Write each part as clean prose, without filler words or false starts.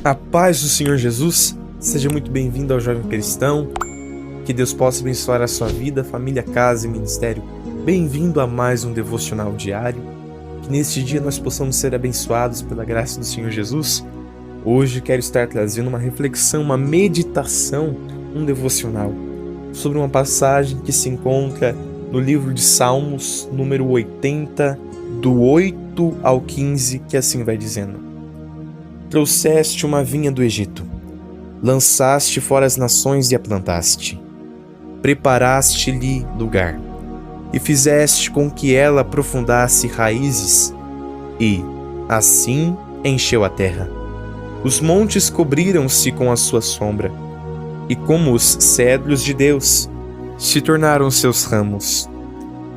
A paz do Senhor Jesus, seja muito bem-vindo ao Jovem Cristão. Que Deus possa abençoar a sua vida, família, casa e ministério. Bem-vindo a mais um devocional diário. Que neste dia nós possamos ser abençoados pela graça do Senhor Jesus. Hoje quero estar trazendo uma reflexão, uma meditação, um devocional sobre uma passagem que se encontra no livro de Salmos, número 80, do 8 ao 15, que assim vai dizendo: Trouxeste uma vinha do Egito, lançaste fora as nações e a plantaste. Preparaste-lhe lugar, e fizeste com que ela aprofundasse raízes, e, assim, encheu a terra. Os montes cobriram-se com a sua sombra, e como os cedros de Deus, se tornaram seus ramos.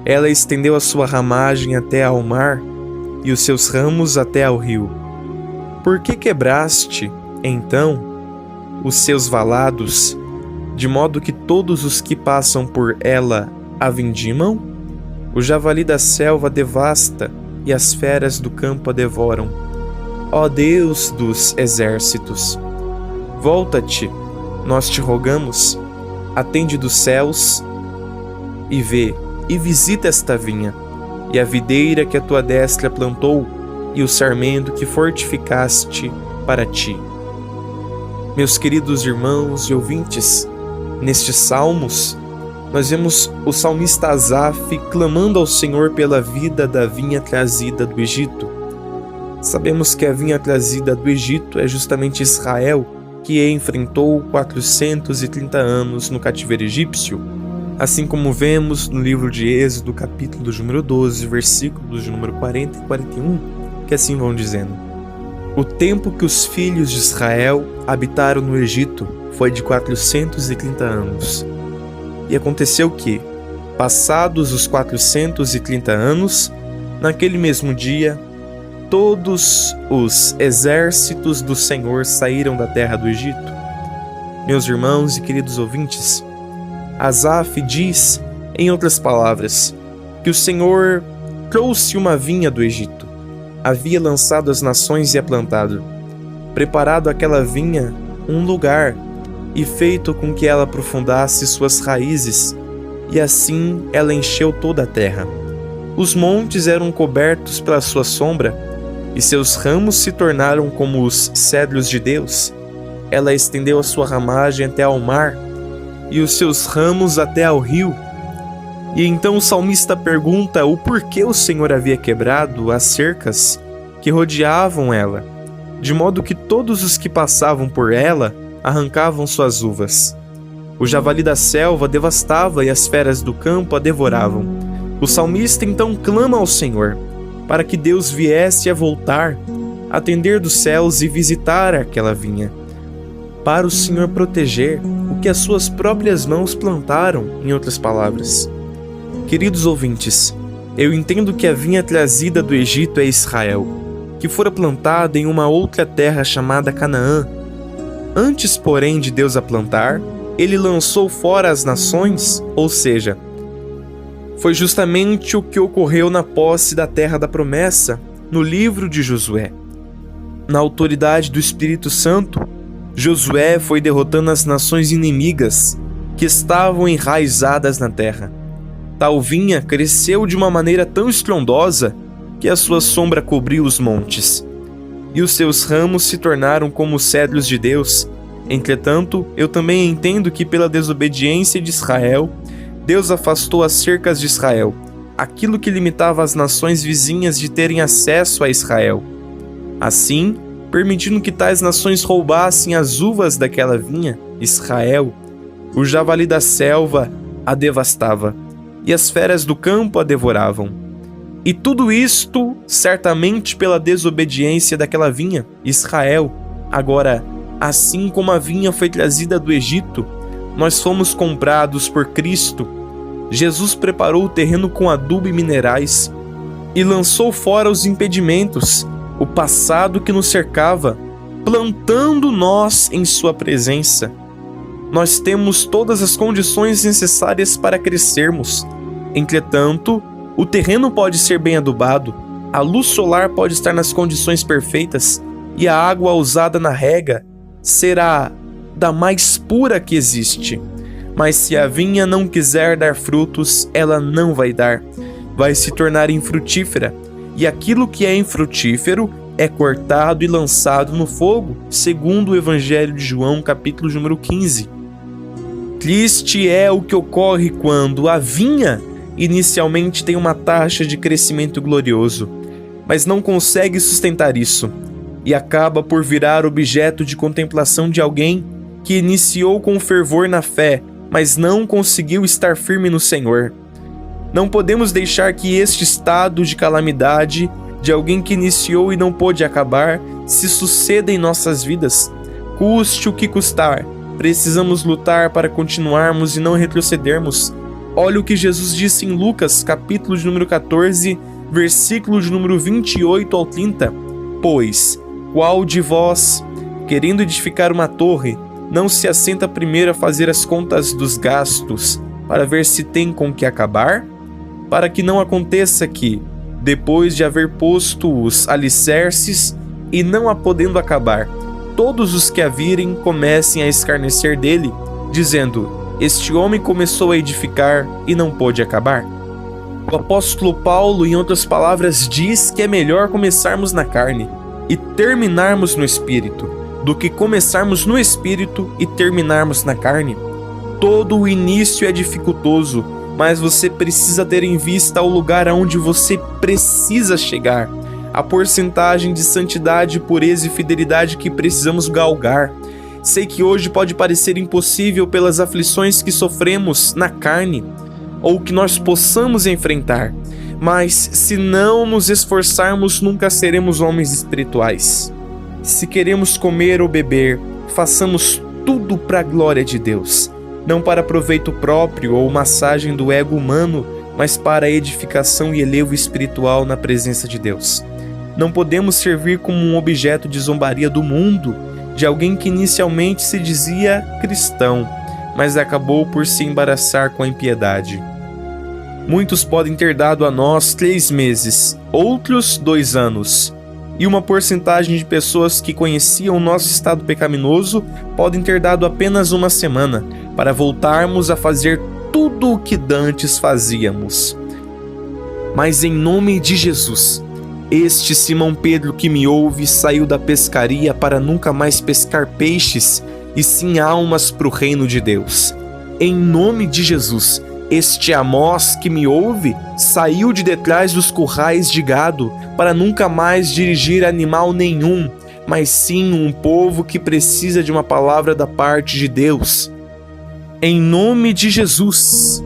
Ela estendeu a sua ramagem até ao mar, e os seus ramos até ao rio. Por que quebraste, então, os seus valados, de modo que todos os que passam por ela a vindimam? O javali da selva devasta, e as feras do campo a devoram. Ó Deus dos exércitos, volta-te, nós te rogamos, atende dos céus, e vê, e visita esta vinha, e a videira que a tua destra plantou, e o sarmento que fortificaste para ti. Meus queridos irmãos e ouvintes, nestes salmos, nós vemos o salmista Asaf clamando ao Senhor pela vida da vinha trazida do Egito. Sabemos que a vinha trazida do Egito é justamente Israel, que enfrentou 430 anos no cativeiro egípcio, assim como vemos no livro de Êxodo, capítulo de número 12, versículos de número 40 e 41, que assim vão dizendo: O tempo que os filhos de Israel habitaram no Egito foi de 430 anos. E aconteceu que, passados os 430 anos, naquele mesmo dia, todos os exércitos do Senhor saíram da terra do Egito. Meus irmãos e queridos ouvintes, Asaf diz, em outras palavras, que o Senhor trouxe uma vinha do Egito, havia lançado as nações e a plantado, preparado aquela vinha um lugar e feito com que ela aprofundasse suas raízes, e assim ela encheu toda a terra. Os montes eram cobertos pela sua sombra, e seus ramos se tornaram como os cedros de Deus. Ela estendeu a sua ramagem até ao mar, e os seus ramos até ao rio. E então o salmista pergunta o porquê o Senhor havia quebrado as cercas que rodeavam ela, de modo que todos os que passavam por ela arrancavam suas uvas. O javali da selva devastava e as feras do campo a devoravam. O salmista então clama ao Senhor para que Deus viesse a voltar, atender dos céus e visitar aquela vinha, para o Senhor proteger o que as suas próprias mãos plantaram, em outras palavras. Queridos ouvintes, eu entendo que a vinha trazida do Egito é Israel, que fora plantada em uma outra terra chamada Canaã. Antes, porém, de Deus a plantar, ele lançou fora as nações, ou seja, foi justamente o que ocorreu na posse da terra da promessa, no livro de Josué. Na autoridade do Espírito Santo, Josué foi derrotando as nações inimigas que estavam enraizadas na terra. Tal vinha cresceu de uma maneira tão estrondosa que a sua sombra cobriu os montes, e os seus ramos se tornaram como os cedros de Deus. Entretanto, eu também entendo que pela desobediência de Israel, Deus afastou as cercas de Israel, aquilo que limitava as nações vizinhas de terem acesso a Israel. Assim, permitindo que tais nações roubassem as uvas daquela vinha, Israel, o javali da selva a devastava, e as feras do campo a devoravam. E tudo isto, certamente pela desobediência daquela vinha, Israel. Agora, assim como a vinha foi trazida do Egito, nós fomos comprados por Cristo. Jesus preparou o terreno com adubo e minerais, e lançou fora os impedimentos, o passado que nos cercava, plantando nós em sua presença. Nós temos todas as condições necessárias para crescermos. Entretanto, o terreno pode ser bem adubado, a luz solar pode estar nas condições perfeitas, e a água usada na rega será da mais pura que existe. Mas se a vinha não quiser dar frutos, ela não vai dar, vai se tornar infrutífera, e aquilo que é infrutífero é cortado e lançado no fogo, segundo o Evangelho de João, capítulo número 15. Triste é o que ocorre quando a vinha inicialmente tem uma taxa de crescimento glorioso, mas não consegue sustentar isso, e acaba por virar objeto de contemplação de alguém que iniciou com fervor na fé, mas não conseguiu estar firme no Senhor. Não podemos deixar que este estado de calamidade de alguém que iniciou e não pôde acabar se suceda em nossas vidas. Custe o que custar, precisamos lutar para continuarmos e não retrocedermos. Olha o que Jesus disse em Lucas, capítulo de número 14, versículo de número 28 ao 30. Pois, qual de vós, querendo edificar uma torre, não se assenta primeiro a fazer as contas dos gastos, para ver se tem com que acabar? Para que não aconteça que, depois de haver posto os alicerces e não a podendo acabar, todos os que a virem comecem a escarnecer dele, dizendo: este homem começou a edificar e não pôde acabar. O apóstolo Paulo, em outras palavras, diz que é melhor começarmos na carne e terminarmos no espírito, do que começarmos no espírito e terminarmos na carne. Todo o início é dificultoso, mas você precisa ter em vista o lugar aonde você precisa chegar, a porcentagem de santidade, pureza e fidelidade que precisamos galgar. Sei que hoje pode parecer impossível pelas aflições que sofremos na carne, ou que nós possamos enfrentar, mas se não nos esforçarmos, nunca seremos homens espirituais. Se queremos comer ou beber, façamos tudo para a glória de Deus, não para proveito próprio ou massagem do ego humano, mas para a edificação e elevo espiritual na presença de Deus. Não podemos servir como um objeto de zombaria do mundo, de alguém que inicialmente se dizia cristão, mas acabou por se embaraçar com a impiedade. Muitos podem ter dado a nós 3 meses, outros 2 anos. E uma porcentagem de pessoas que conheciam o nosso estado pecaminoso podem ter dado apenas 1 semana, para voltarmos a fazer tudo o que dantes fazíamos. Mas em nome de Jesus, este Simão Pedro que me ouve saiu da pescaria para nunca mais pescar peixes, e sim almas para o reino de Deus. Em nome de Jesus, este Amós que me ouve saiu de detrás dos currais de gado para nunca mais dirigir animal nenhum, mas sim um povo que precisa de uma palavra da parte de Deus. Em nome de Jesus,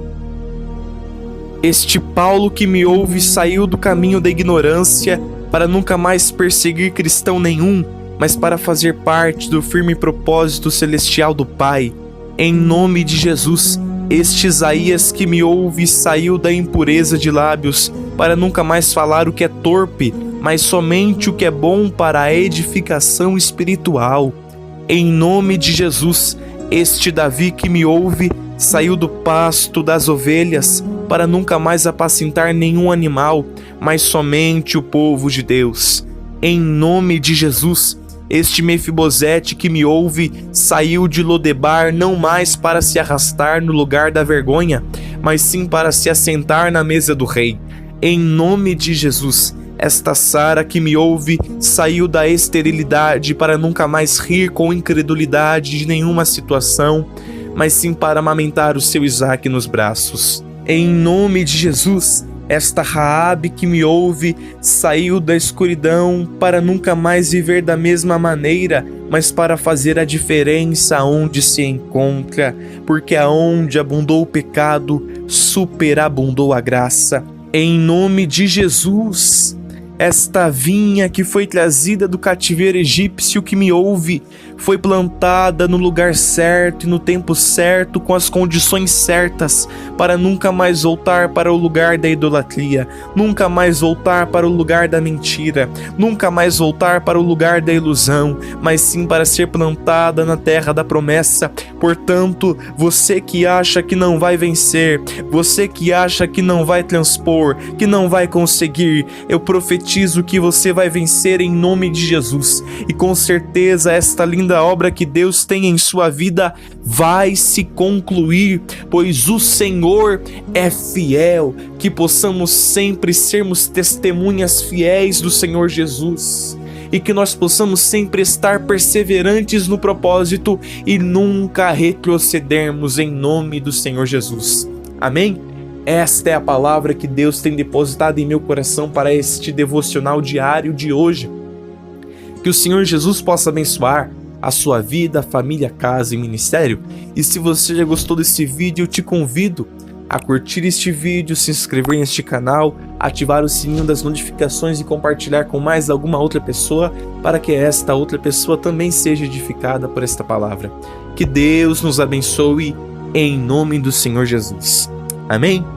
este Paulo que me ouve saiu do caminho da ignorância para nunca mais perseguir cristão nenhum, mas para fazer parte do firme propósito celestial do Pai. Em nome de Jesus, este Isaías que me ouve saiu da impureza de lábios para nunca mais falar o que é torpe, mas somente o que é bom para a edificação espiritual. Em nome de Jesus, este Davi que me ouve saiu do pasto das ovelhas para nunca mais apacentar nenhum animal, mas somente o povo de Deus. Em nome de Jesus, este Mefibosete que me ouve saiu de Lodebar não mais para se arrastar no lugar da vergonha, mas sim para se assentar na mesa do rei. Em nome de Jesus, esta Sara que me ouve saiu da esterilidade para nunca mais rir com incredulidade de nenhuma situação, mas sim para amamentar o seu Isaque nos braços. Em nome de Jesus, esta Raabe que me ouve saiu da escuridão para nunca mais viver da mesma maneira, mas para fazer a diferença onde se encontra, porque aonde abundou o pecado, superabundou a graça. Em nome de Jesus, esta vinha que foi trazida do cativeiro egípcio que me ouve, foi plantada no lugar certo e no tempo certo, com as condições certas, para nunca mais voltar para o lugar da idolatria, nunca mais voltar para o lugar da mentira, nunca mais voltar para o lugar da ilusão, mas sim para ser plantada na terra da promessa. Portanto, você que acha que não vai vencer, você que acha que não vai transpor, que não vai conseguir, eu profetizo profetizo que você vai vencer em nome de Jesus. E com certeza esta linda obra que Deus tem em sua vida vai se concluir, pois o Senhor é fiel. Que possamos sempre sermos testemunhas fiéis do Senhor Jesus. E que nós possamos sempre estar perseverantes no propósito e nunca retrocedermos em nome do Senhor Jesus. Amém? Esta é a palavra que Deus tem depositado em meu coração para este devocional diário de hoje. Que o Senhor Jesus possa abençoar a sua vida, família, casa e ministério. E se você já gostou desse vídeo, eu te convido a curtir este vídeo, se inscrever neste canal, ativar o sininho das notificações e compartilhar com mais alguma outra pessoa para que esta outra pessoa também seja edificada por esta palavra. Que Deus nos abençoe em nome do Senhor Jesus. Amém?